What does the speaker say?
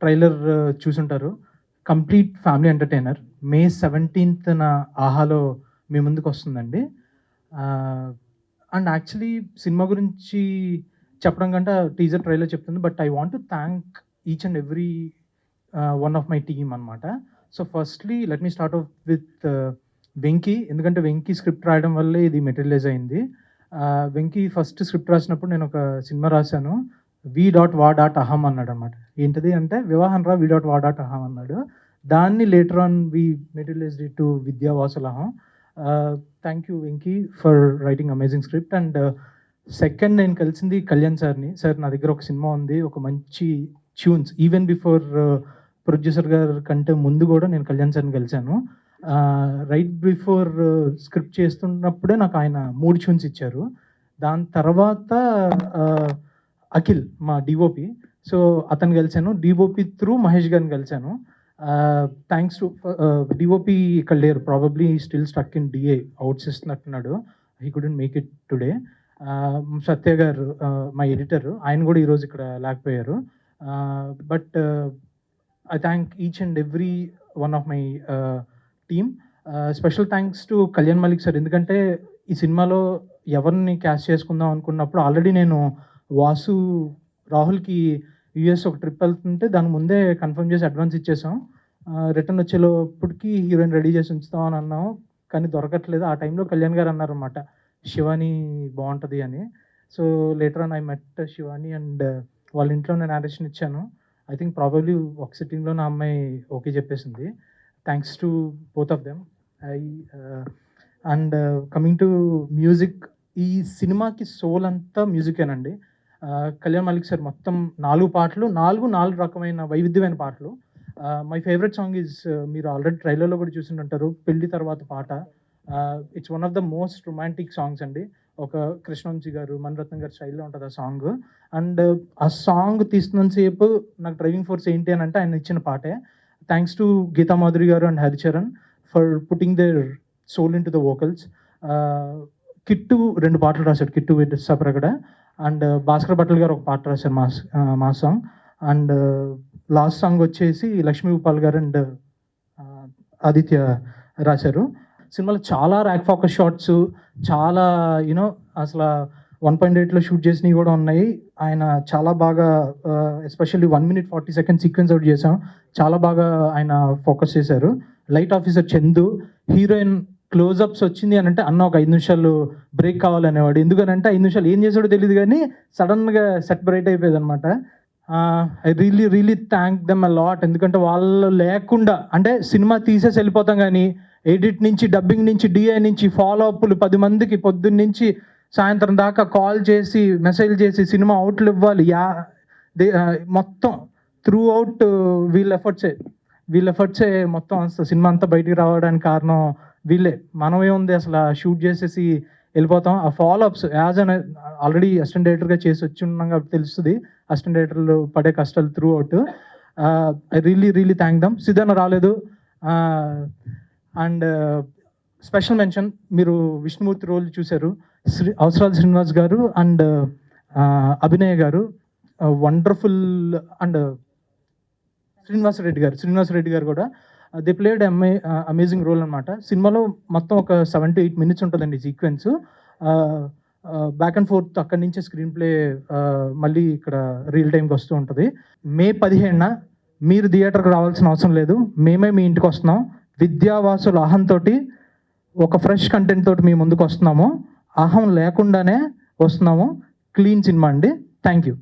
Trailer చూసుంటారు. Complete family entertainer. May 17న ఆహాలో మీ ముందుకొస్తుందండి. అండ్ యాక్చువల్లీ సినిమా గురించి చెప్పడం కంటే టీజర్ ట్రైలర్ చెప్తుంది. But I want to thank each and every one of my team అనమాట. So firstly let me start off with Venky. ఎందుకంటే వెంకీ స్క్రిప్ట్ రాయడం వల్లే ఇది మెటీరియలైజ్ అయింది. వెంకీ ఫస్ట్ స్క్రిప్ట్ రాసినప్పుడు నేను ఒక సినిమా రాశాను. వి.వా.అహం అన్నాడనమాట. ఏంటిది అంటే వివాహం రా వి.వా.అహం అన్నాడు. దాన్ని later on we materialized it to Vidya Vasula Aham. Thank you Venky for writing amazing script. And second నేను కలిసింది కళ్యాణ్ సార్ని. సార్ నా దగ్గర ఒక సినిమా ఉంది, ఒక మంచి ట్యూన్స్ ఈవెన్ బిఫోర్ ప్రొడ్యూసర్ గారి కంటే ముందు కూడా నేను కళ్యాణ్ సార్ని కలిశాను. రైట్ బిఫోర్ స్క్రిప్ట్ చేస్తున్నప్పుడే నాకు ఆయన 3 ట్యూన్స్ ఇచ్చారు. దాని తర్వాత అఖిల్ మా డిఓపి. సో అతను కలిశాను. డిఓపి త్రూ మహేష్ గారిని కలిశాను. థ్యాంక్స్ టు డిఓపి ఇక్కడ లేరు, probably still stuck in DA out చేస్తున్నట్టున్నాడు. He couldn't make it today. Satya garu మా ఎడిటర్, ఆయన కూడా ఈరోజు ఇక్కడ లేకపోయారు. But I thank each and every one of my team. Special thanks to Kalyan Malik sir. ఎందుకంటే ఈ సినిమాలో ఎవరిని క్యాస్ట్ చేసుకుందాం అనుకున్నప్పుడు ఆల్రెడీ నేను వాసు రాహుల్కి యూఎస్ ఒక ట్రిప్ వెళ్తుంటే దాని ముందే కన్ఫర్మ్ చేసి అడ్వాన్స్ ఇచ్చేసాం. రిటర్న్ వచ్చేలోపటికి హీరోయిన్ రెడీ చేసి ఉంచుతాం అని అన్నాం, కానీ దొరకట్లేదు. ఆ టైంలో కళ్యాణ్ గారు అన్నారన్నమాట, శివాని బాగుంటుంది అని. So later on I met Shivani and వాళ్ళ ఇంట్లో నేను నారేషన్ ఇచ్చాను. ఐ థింక్ ప్రాబబ్లీ ఒక సిట్టింగ్లో నా అమ్మాయి ఓకే చెప్పేసింది. Thanks to both of them. And coming to music, ఈ సినిమాకి సోల్ అంతా మ్యూజికేనండి. కళ్యాణ్ మలిక్ సార్ మొత్తం 4 పాటలు, 4 రకమైన వైవిధ్యమైన పాటలు. మై ఫేవరెట్ సాంగ్ ఈజ్, మీరు ఆల్రెడీ ట్రైలర్లో కూడా చూసింటుంటారు, పెళ్లి తర్వాత పాట. It's one of the most romantic songs అండి. ఒక కృష్ణవంశీ గారు, మణిరత్నం గారి స్టైల్లో ఉంటుంది ఆ సాంగ్. అండ్ ఆ సాంగ్ తీస్తున్నంతసేపు నాకు డ్రైవింగ్ ఫోర్స్ ఏంటి అని అంటే ఆయన ఇచ్చిన పాటే. Thanks to Geetha Madhuri garu and Haricharan for putting their soul into the vocals. Kittu 2 పాటలు రాశాడు, కిట్టు విత్ సపరగడ. అండ్ భాస్కర్ భట్టల్ గారు ఒక పాట రాశారు మా సాంగ్. అండ్ లాస్ట్ సాంగ్ వచ్చేసి లక్ష్మీ ఉపాల్ గారు అండ్ ఆదిత్య రాశారు. సినిమాలో చాలా ర్యాక్ ఫోకస్ షాట్స్, చాలా యూనో అసలు 1.8లో షూట్ చేసినవి కూడా ఉన్నాయి. ఆయన చాలా బాగా especially 1 minute 40 seconds sequence out చేసాం, చాలా బాగా ఆయన ఫోకస్ చేశారు. Light officer Chandu, heroine close-ups వచ్చింది అని అంటే అన్న ఒక 5 నిమిషాలు బ్రేక్ కావాలనేవాడు. ఎందుకనంటే 5 నిమిషాలు ఏం చేసాడో తెలియదు, కానీ సడన్గా సెట్ బ్రైట్ అయిపోయేది అనమాట. I really thank them a lot. ఎందుకంటే వాళ్ళు లేకుండా అంటే సినిమా తీసేసి వెళ్ళిపోతాం, కానీ ఎడిట్ నుంచి, డబ్బింగ్ నుంచి, డిఐ నుంచి, ఫాలో అప్లు 10 మందికి పొద్దున్న నుంచి సాయంత్రం దాకా కాల్ చేసి మెసేజ్ చేసి సినిమా అవుట్లు ఇవ్వాలి. మొత్తం త్రూ అవుట్ వీళ్ళ ఎఫర్ట్సే మొత్తం సినిమా అంతా బయటికి రావడానికి కారణం వీళ్ళే. మనమే ఉంది అసలు షూట్ చేసేసి వెళ్ళిపోతాం. ఆ follow ups as an already assistant డైరెక్టర్గా చేసి వచ్చి ఉన్నాం కాబట్టి తెలుస్తుంది అసిస్టెంట్ డైరెక్టర్లు పడే కష్టాలు throughout. I really thank them. Siddhanna రాలేదు. అండ్ స్పెషల్ మెన్షన్, మీరు విష్ణుమూర్తి రోల్ చూశారు, అవసరాల శ్రీనివాస్ గారు అండ్ అభినయ్ గారు వండర్ఫుల్. అండ్ శ్రీనివాస్ రెడ్డి గారు కూడా దే ప్లేడ్ అమేజింగ్ రోల్ అనమాట. సినిమాలో మొత్తం ఒక 7 to 8 minutes ఉంటుందండి సీక్వెన్స్. బ్యాక్ అండ్ ఫోర్త్ అక్కడి నుంచే స్క్రీన్ ప్లే మళ్ళీ ఇక్కడ రియల్ టైంకి వస్తూ ఉంటుంది. మే 15న మీరు థియేటర్కి రావాల్సిన అవసరం లేదు, మేమే మీ ఇంటికి వస్తున్నాం. విద్యావాసుల అహంతో ఒక ఫ్రెష్ కంటెంట్ తోటి మీ ముందుకు వస్తున్నాము. అహం లేకుండానే వస్తున్నాము. క్లీన్ సినిమా అండి. Thank you.